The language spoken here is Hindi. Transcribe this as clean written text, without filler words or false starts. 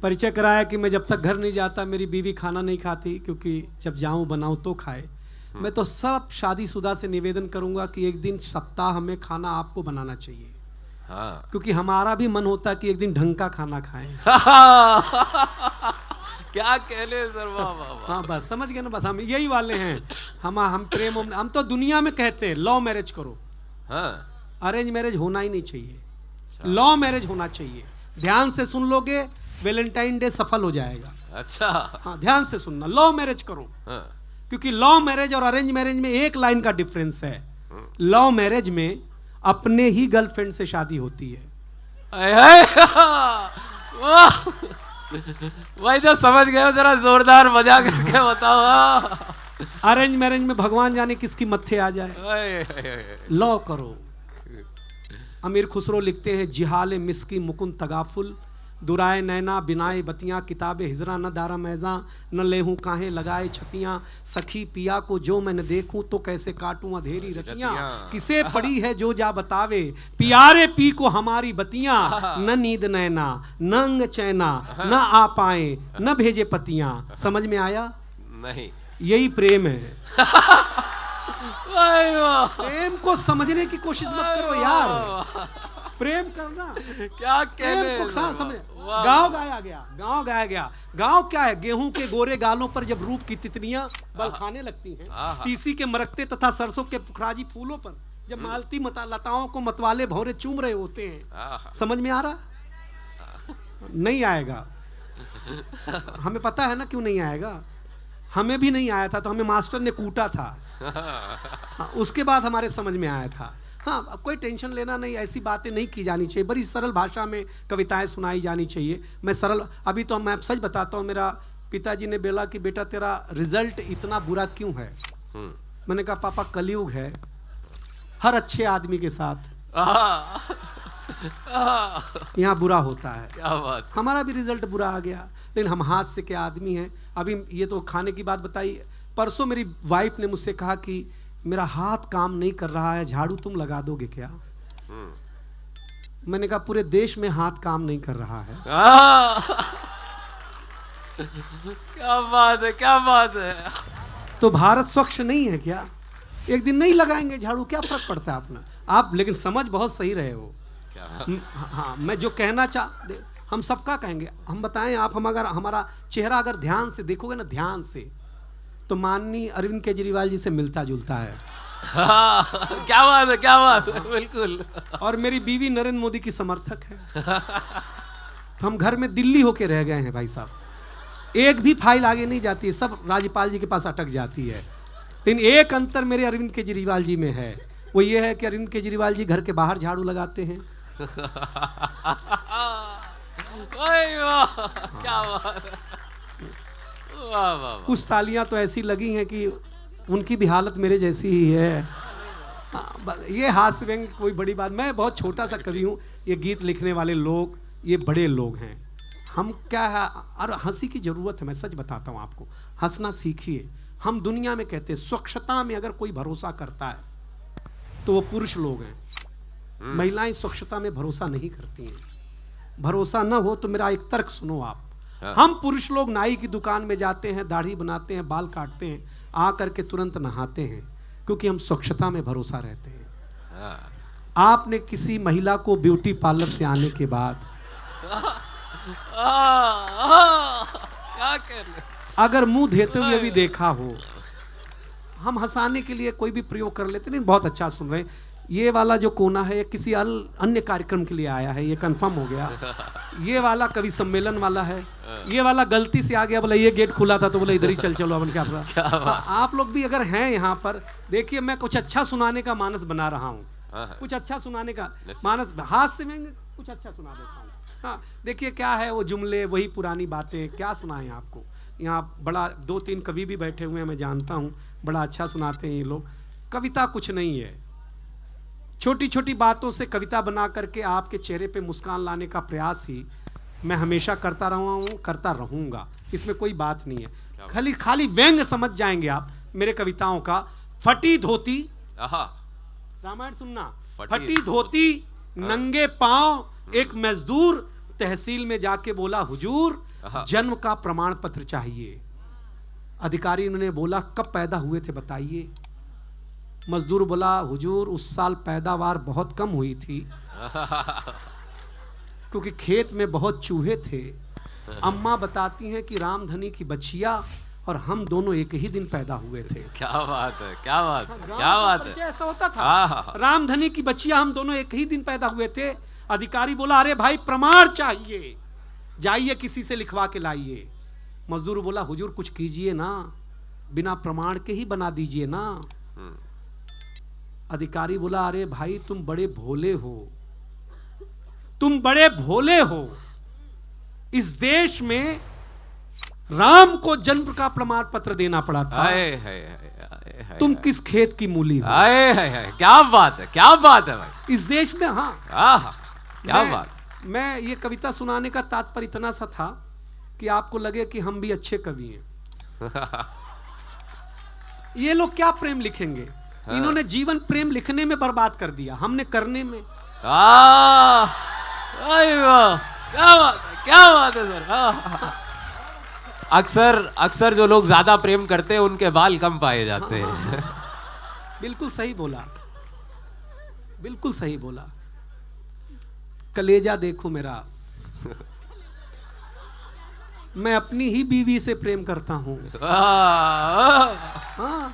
परिचय कराया कि मैं जब तक घर नहीं जाता मेरी बीवी खाना नहीं खाती, क्योंकि जब जाऊं बनाऊं तो खाए। मैं तो सब शादीशुदा से निवेदन करूंगा कि एक दिन सप्ताह में खाना आपको बनाना चाहिए। हाँ। क्योंकि हमारा भी मन होता है कि एक दिन ढंग का खाना खाएं। क्या कहने सर, वाह वाह वाह। हाँ बस समझ गए ना, बस हम यही वाले हैं। हम प्रेम, हम तो दुनिया में कहते हैं लव मैरिज करो, हाँ। अरेंज मैरिज होना ही नहीं चाहिए, लव मैरिज होना चाहिए। ध्यान से सुन लोगे वैलेंटाइन डे सफल हो जाएगा। अच्छा। हाँ ध्यान से सुनना, लव मैरिज करो। हाँ। क्योंकि लव मैरिज और अरेंज मैरिज में एक लाइन का डिफरेंस है। लव मैरिज में अपने ही गर्लफ्रेंड से शादी होती है। वाह भाई, जो समझ गए हो जरा जोरदार बजा करके बताओ। अरेंज मैरिज में भगवान जाने किसकी मत्थे आ जाए। लव करो। अमीर खुसरो लिखते हैं, जिहाले मिस्की मुकुंद तगाफुल, दुराए नैना बिनाए बतियाँ, किताबे हिजरा न दारा मैज़ा, न लेहूँ काहे लगाए छतियाँ, सखी पिया को जो मैं न देखूँ तो कैसे काटूँ अधेरी रतियाँ, किसे पड़ी है जो जा बतावे, पियारे पी को हमारी बतियाँ, न नींद नैना न अंग चैना, न आ पाए न भेजे पतियाँ। समझ में आया? नहीं। यही प्रेम है। वाह। प्रेम को समझने की कोशिश मत करो यार, प्रेम करना क्या कहने। समझ। गाँव गाया गया, गाँव गाया गया। गाँव क्या है? गेहूं के गोरे गालों पर जब रूप की तितलियां बल खाने लगती हैं, तीसी के मरकते तथा सरसों के पुखराजी फूलों पर जब मालती लताओं को मतवाले भौरे चूम रहे होते हैं। समझ में आ रहा? नहीं आएगा। हमें पता है ना क्यों नहीं आएगा। हमें भी नहीं आया था तो हमें मास्टर ने कूटा था। उसके बाद हमारे समझ में आया था। हाँ, अब कोई टेंशन लेना नहीं, ऐसी बातें नहीं की जानी चाहिए। बड़ी सरल भाषा में कविताएं सुनाई जानी चाहिए। मैं सरल, अभी तो मैं सच बताता हूँ, मेरा पिताजी ने बोला कि बेटा तेरा रिजल्ट इतना बुरा क्यों है। मैंने कहा पापा कलयुग है, हर अच्छे आदमी के साथ यहाँ बुरा होता है। क्या बात। हमारा भी रिजल्ट बुरा आ गया, लेकिन हम हाथ से के आदमी हैं। अभी ये तो खाने की बात बताई, परसों मेरी वाइफ ने मुझसे कहा कि मेरा हाथ काम नहीं कर रहा है, झाड़ू तुम लगा दोगे क्या? मैंने कहा पूरे देश में हाथ काम नहीं कर रहा है। क्या बात है, क्या बात है। तो भारत स्वच्छ नहीं है क्या? एक दिन नहीं लगाएंगे झाड़ू, क्या फर्क पड़ता है अपना? आप लेकिन समझ बहुत सही रहे हो। हाँ, मैं जो कहना हम सबका कहेंगे। हम बताएं, आप हम अगर हमारा चेहरा अगर ध्यान से देखोगे ना, ध्यान से, तो माननीय अरविंद केजरीवाल जी से मिलता जुलता है। क्या बात है, क्या बात है, बिल्कुल। और मेरी बीवी नरेंद्र मोदी की समर्थक है। तो हम घर में दिल्ली होके रह गए हैं भाई साहब। एक भी फाइल आगे नहीं जाती है, सब राज्यपाल जी के पास अटक जाती है। लेकिन एक अंतर मेरे अरविंद केजरीवाल जी में है, वो ये है कि अरविंद केजरीवाल जी घर के बाहर झाड़ू लगाते हैं। क्या बात है। वाह वाह। कुछ तालियां तो ऐसी लगी हैं कि उनकी भी हालत मेरे जैसी ही है। ये हास्य व्यंग कोई बड़ी बात, मैं बहुत छोटा सा कवि हूँ। ये गीत लिखने वाले लोग ये बड़े लोग हैं। हम क्या है, और हंसी की ज़रूरत है। मैं सच बताता हूँ आपको, हंसना सीखिए। हम दुनिया में कहते हैं स्वच्छता में अगर कोई भरोसा करता है तो वो पुरुष लोग हैं। महिलाएं स्वच्छता में भरोसा नहीं करती हैं। भरोसा न हो तो मेरा एक तर्क सुनो आप। हम पुरुष लोग नाई की दुकान में जाते हैं, दाढ़ी बनाते हैं, बाल काटते हैं, आ करके तुरंत नहाते हैं, क्योंकि हम स्वच्छता में भरोसा रहते हैं। आपने किसी महिला को ब्यूटी पार्लर से आने के बाद क्या कर रहे, अगर मुंह धोते हुए भी देखा हो, हम हंसाने के लिए कोई भी प्रयोग कर लेते नहीं। बहुत अच्छा सुन रहे हैं। ये वाला जो कोना है ये किसी अन्य कार्यक्रम के लिए आया है, ये कंफर्म हो गया। ये वाला कवि सम्मेलन वाला है। ये वाला गलती से आ गया, बोला ये गेट खुला था तो बोला इधर ही चल चलो अपन क्या। आप लोग भी अगर हैं यहाँ पर, देखिए मैं कुछ अच्छा सुनाने का मानस बना रहा हूँ, कुछ अच्छा सुनाने का मानस, हाथ से मैं कुछ अच्छा सुना देता हूँ। हाँ देखिए क्या है, वो जुमले वही पुरानी बातें क्या सुनाएं आपको। यहाँ बड़ा 2-3 कवि भी बैठे हुए हैं, मैं जानता हूँ, बड़ा अच्छा सुनाते हैं ये लोग। कविता कुछ नहीं है, छोटी छोटी बातों से कविता बना करके आपके चेहरे पे मुस्कान लाने का प्रयास ही मैं हमेशा करता रहा हूँ, करता रहूँगा। इसमें कोई बात नहीं है। खाली व्यंग समझ जाएंगे आप मेरे कविताओं का। फटी धोती, रामायण सुनना, फटी धोती, नंगे पांव एक मजदूर तहसील में जाके बोला हुजूर जन्म का प्रमाण पत्र चाहिए। अधिकारी ने बोला कब पैदा हुए थे बताइए। मजदूर बोला हुजूर उस साल पैदावार बहुत कम हुई थी क्योंकि खेत में बहुत चूहे थे। अम्मा बताती हैं कि रामधनी की बच्चिया और हम दोनों एक ही दिन पैदा हुए थे। क्या बात है, क्या बात है, क्या बात है। ऐसा होता था, रामधनी की बच्चिया हम दोनों एक ही दिन पैदा हुए थे। अधिकारी बोला अरे भाई प्रमाण चाहिए, जाइए किसी से लिखवा के लाइए। मजदूर बोला हुजूर कुछ कीजिए ना, बिना प्रमाण के ही बना दीजिए ना। अधिकारी बोला अरे भाई तुम बड़े भोले हो, तुम बड़े भोले हो। इस देश में राम को जन्म का प्रमाण पत्र देना पड़ा था। तुम किस खेत की मूली हो? क्या बात है, क्या बात है भाई इस देश में। हाँ क्या बात। मैं ये कविता सुनाने का तात्पर्य इतना सा था कि आपको लगे कि हम भी अच्छे कवि हैं। ये लोग क्या प्रेम लिखेंगे? इन्होंने जीवन प्रेम लिखने में बर्बाद कर दिया, हमने करने में। क्या बात है, क्या बात है सर। अक्सर जो लोग ज्यादा प्रेम करते हैं उनके बाल कम पाए जाते हैं। बिल्कुल सही बोला, बिल्कुल सही बोला। कलेजा देखो मेरा, मैं अपनी ही बीवी से प्रेम करता हूं। हाँ